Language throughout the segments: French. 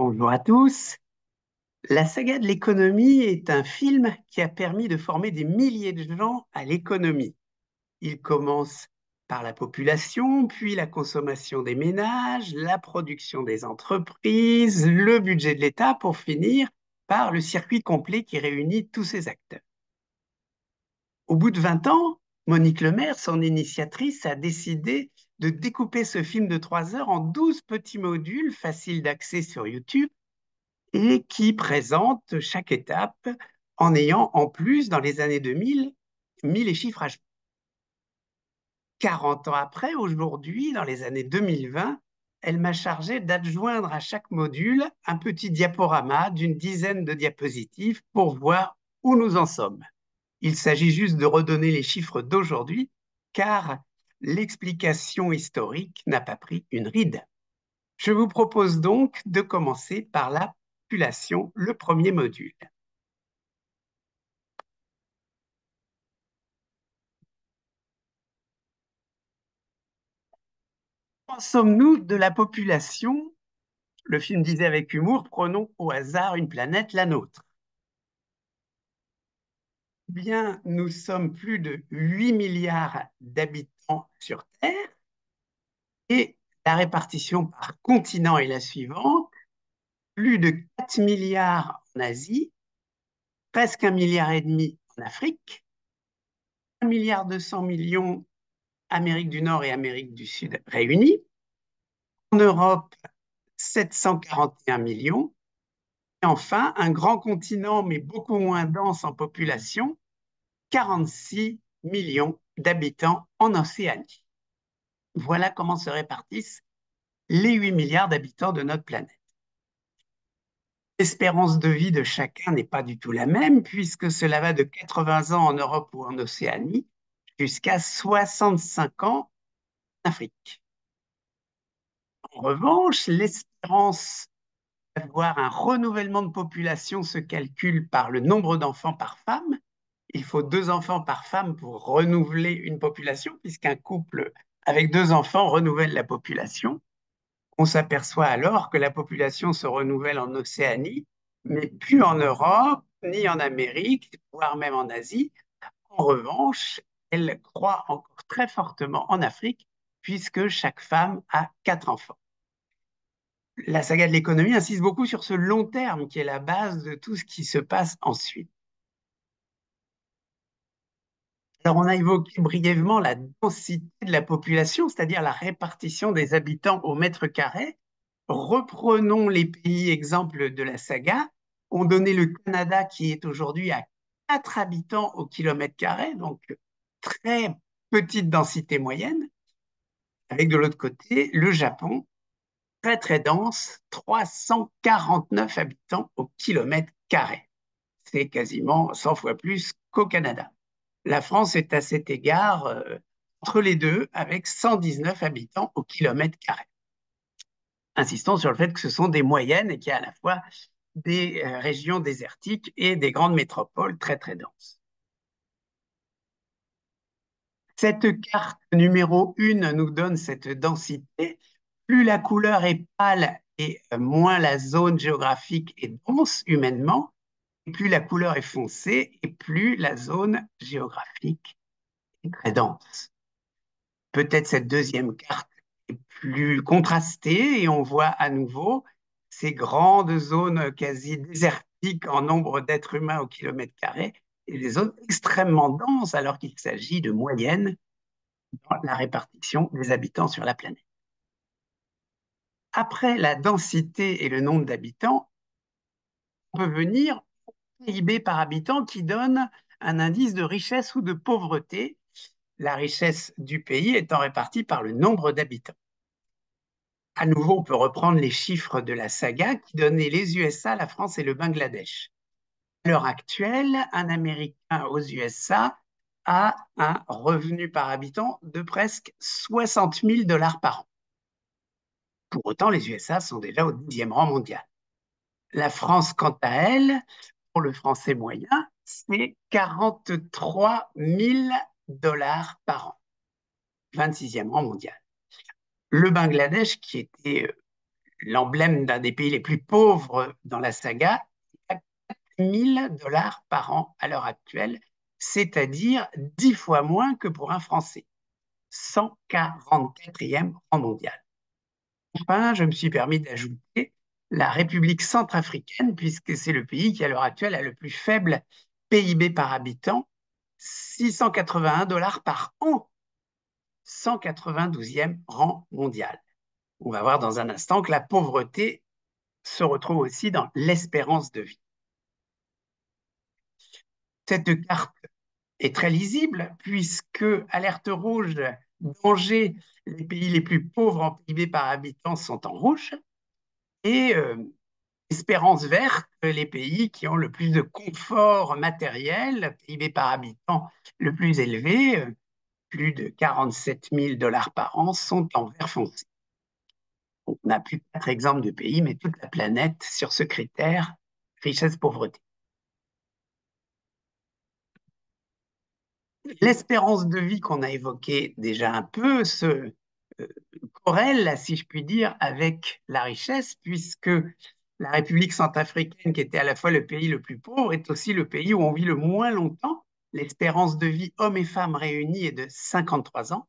Bonjour à tous. La saga de l'économie est un film qui a permis de former des milliers de gens à l'économie. Il commence par la population, puis la consommation des ménages, la production des entreprises, le budget de l'État, pour finir par le circuit complet qui réunit tous ces acteurs. Au bout de 20 ans, Monique Lemaire, son initiatrice, a décidé de découper ce film de 3 heures en 12 petits modules faciles d'accès sur YouTube et qui présente chaque étape en ayant en plus, dans les années 2000, mis les chiffres à jour. 40 ans après, aujourd'hui, dans les années 2020, elle m'a chargé d'adjoindre à chaque module un petit diaporama d'une dizaine de diapositives pour voir où nous en sommes. Il s'agit juste de redonner les chiffres d'aujourd'hui, car l'explication historique n'a pas pris une ride. Je vous propose donc de commencer par la population, le premier module. En sommes-nous de la population? Le film disait avec humour, prenons au hasard une planète, la nôtre. Bien, nous sommes plus de 8 milliards d'habitants sur Terre et la répartition par continent est la suivante. Plus de 4 milliards en Asie, presque 1,5 milliard en Afrique, 1,2 milliard Amérique du Nord et Amérique du Sud réunis. En Europe, 741 millions. Et enfin, un grand continent, mais beaucoup moins dense en population, 46 millions d'habitants en Océanie. Voilà comment se répartissent les 8 milliards d'habitants de notre planète. L'espérance de vie de chacun n'est pas du tout la même, puisque cela va de 80 ans en Europe ou en Océanie jusqu'à 65 ans en Afrique. En revanche, l'espérance d'avoir un renouvellement de population se calcule par le nombre d'enfants par femme. Il faut 2 enfants par femme pour renouveler une population, puisqu'un couple avec 2 enfants renouvelle la population. On s'aperçoit alors que la population se renouvelle en Océanie, mais plus en Europe, ni en Amérique, voire même en Asie. En revanche, elle croît encore très fortement en Afrique, puisque chaque femme a 4 enfants. La saga de l'économie insiste beaucoup sur ce long terme qui est la base de tout ce qui se passe ensuite. Alors, on a évoqué brièvement la densité de la population, c'est-à-dire la répartition des habitants au mètre carré. Reprenons les pays exemples de la saga. On donnait le Canada qui est aujourd'hui à 4 habitants au kilomètre carré, donc très petite densité moyenne. Avec de l'autre côté le Japon, très très dense, 349 habitants au kilomètre carré. C'est quasiment 100 fois plus qu'au Canada. La France est à cet égard entre les deux avec 119 habitants au kilomètre carré. Insistons sur le fait que ce sont des moyennes et qu'il y a à la fois des régions désertiques et des grandes métropoles très très denses. Cette carte numéro 1 nous donne cette densité. Plus la couleur est pâle et moins la zone géographique est dense humainement, et plus la couleur est foncée et plus la zone géographique est très dense. Peut-être cette deuxième carte est plus contrastée et on voit à nouveau ces grandes zones quasi désertiques en nombre d'êtres humains au kilomètre carré et des zones extrêmement denses alors qu'il s'agit de moyennes dans la répartition des habitants sur la planète. Après la densité et le nombre d'habitants, on peut venir au PIB par habitant qui donne un indice de richesse ou de pauvreté, la richesse du pays étant répartie par le nombre d'habitants. À nouveau, on peut reprendre les chiffres de la saga qui donnaient les USA, la France et le Bangladesh. À l'heure actuelle, un Américain aux USA a un revenu par habitant de presque 60 000 dollars par an. Pour autant, les USA sont déjà au 10e rang mondial. La France, quant à elle, pour le français moyen, c'est 43 000 dollars par an, 26e rang mondial. Le Bangladesh, qui était l'emblème d'un des pays les plus pauvres dans la saga, à 1 000 $ par an à l'heure actuelle, c'est-à-dire 10 fois moins que pour un Français. 144e rang mondial. Enfin, je me suis permis d'ajouter la République centrafricaine, puisque c'est le pays qui, à l'heure actuelle, a le plus faible PIB par habitant, 681 $ par an, 192e rang mondial. On va voir dans un instant que la pauvreté se retrouve aussi dans l'espérance de vie. Cette carte est très lisible puisque alerte rouge, danger, les pays les plus pauvres en PIB par habitant sont en rouge et espérance verte, les pays qui ont le plus de confort matériel, PIB par habitant le plus élevé, plus de 47 000 $ par an, sont en vert foncé. On n'a plus 4 exemples de pays, mais toute la planète sur ce critère richesse-pauvreté. L'espérance de vie qu'on a évoquée déjà un peu se corrèle, si je puis dire, avec la richesse, puisque la République centrafricaine, qui était à la fois le pays le plus pauvre, est aussi le pays où on vit le moins longtemps. L'espérance de vie hommes et femmes réunis est de 53 ans,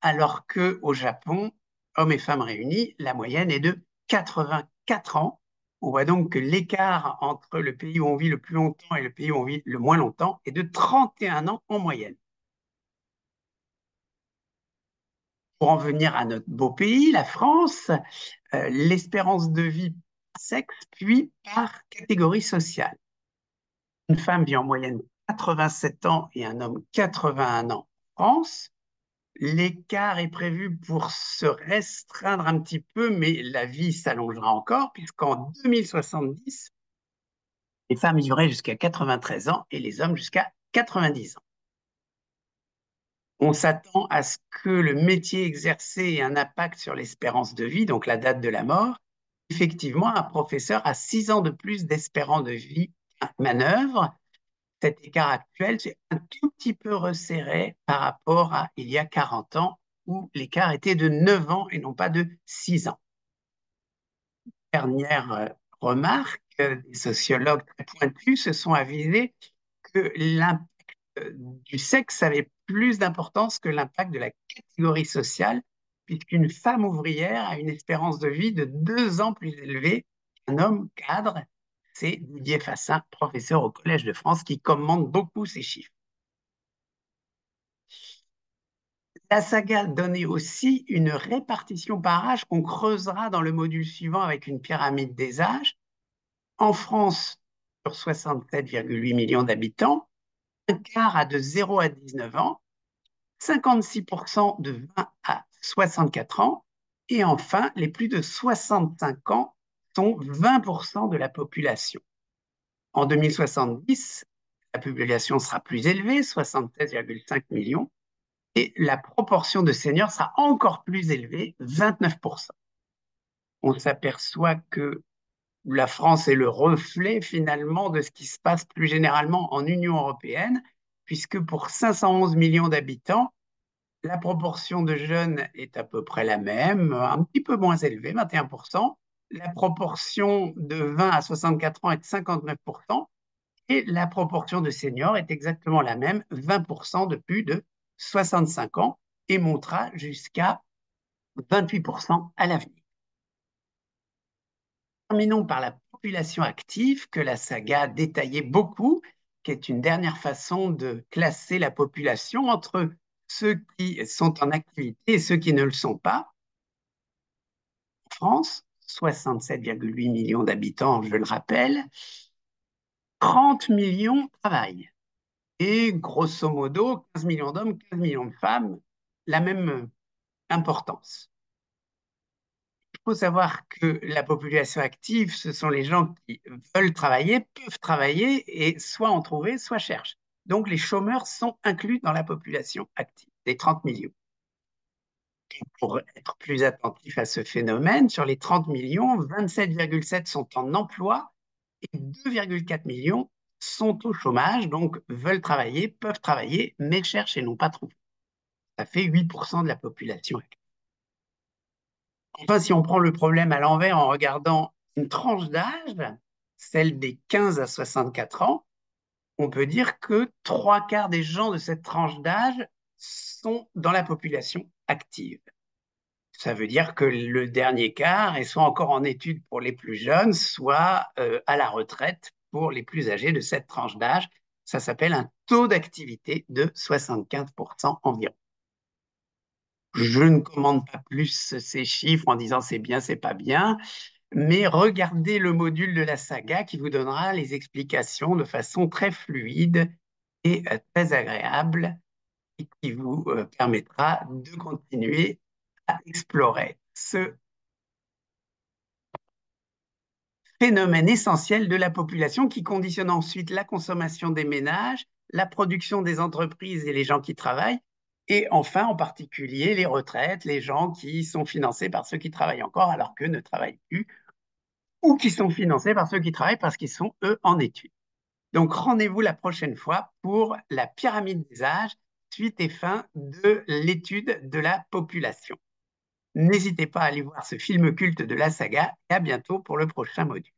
alors qu'au Japon, hommes et femmes réunis, la moyenne est de 84 ans. On voit donc que l'écart entre le pays où on vit le plus longtemps et le pays où on vit le moins longtemps est de 31 ans en moyenne. Pour en venir à notre beau pays, la France, l'espérance de vie par sexe, puis par catégorie sociale. Une femme vit en moyenne 87 ans et un homme 81 ans en France. L'écart est prévu pour se restreindre un petit peu, mais la vie s'allongera encore, puisqu'en 2070, les femmes vivraient jusqu'à 93 ans et les hommes jusqu'à 90 ans. On s'attend à ce que le métier exercé ait un impact sur l'espérance de vie, donc la date de la mort. Effectivement, un professeur a 6 ans de plus d'espérance de vie qu'un manœuvre. Cet écart actuel, c'est un tout petit peu resserré par rapport à il y a 40 ans, où l'écart était de 9 ans et non pas de 6 ans. Dernière remarque, des sociologues très pointus se sont avisés que l'impact du sexe avait plus d'importance que l'impact de la catégorie sociale, puisqu'une femme ouvrière a une espérance de vie de 2 ans plus élevée qu'un homme cadre. C'est Didier Fassin, professeur au Collège de France, qui commente beaucoup ces chiffres. La saga donnait aussi une répartition par âge qu'on creusera dans le module suivant avec une pyramide des âges. En France, sur 67,8 millions d'habitants, un quart a de 0 à 19 ans, 56% de 20 à 64 ans, et enfin, les plus de 65 ans sont 20% de la population. En 2070, la population sera plus élevée, 76,5 millions, et la proportion de seniors sera encore plus élevée, 29%. On s'aperçoit que la France est le reflet finalement de ce qui se passe plus généralement en Union européenne, puisque pour 511 millions d'habitants, la proportion de jeunes est à peu près la même, un petit peu moins élevée, 21%. La proportion de 20 à 64 ans est de 59%. Et la proportion de seniors est exactement la même, 20% de plus de 65 ans, et montera jusqu'à 28% à l'avenir. Terminons par la population active que la saga détaillait beaucoup, qui est une dernière façon de classer la population entre ceux qui sont en activité et ceux qui ne le sont pas. En France, 67,8 millions d'habitants, je le rappelle, 30 millions travaillent. Et grosso modo, 15 millions d'hommes, 15 millions de femmes, la même importance. Il faut savoir que la population active, ce sont les gens qui veulent travailler, peuvent travailler et soit en trouver, soit cherchent. Donc les chômeurs sont inclus dans la population active, les 30 millions. Et pour être plus attentif à ce phénomène, sur les 30 millions, 27,7 sont en emploi et 2,4 millions sont au chômage, donc veulent travailler, peuvent travailler, mais cherchent et n'ont pas trouvé. Ça fait 8% de la population active. Enfin, si on prend le problème à l'envers en regardant une tranche d'âge, celle des 15 à 64 ans, on peut dire que trois quarts des gens de cette tranche d'âge sont dans la population active. Ça veut dire que le dernier quart est soit encore en études pour les plus jeunes, soit à la retraite pour les plus âgés de cette tranche d'âge. Ça s'appelle un taux d'activité de 75% environ. Je ne commande pas plus ces chiffres en disant c'est bien, c'est pas bien, mais regardez le module de la saga qui vous donnera les explications de façon très fluide et très agréable et qui vous permettra de continuer à explorer ce phénomène essentiel de la population qui conditionne ensuite la consommation des ménages, la production des entreprises et les gens qui travaillent, et enfin en particulier les retraites, les gens qui sont financés par ceux qui travaillent encore alors qu'eux ne travaillent plus, ou qui sont financés par ceux qui travaillent parce qu'ils sont eux en études. Donc rendez-vous la prochaine fois pour la pyramide des âges, suite et fin de l'étude de la population. N'hésitez pas à aller voir ce film culte de la saga et à bientôt pour le prochain module.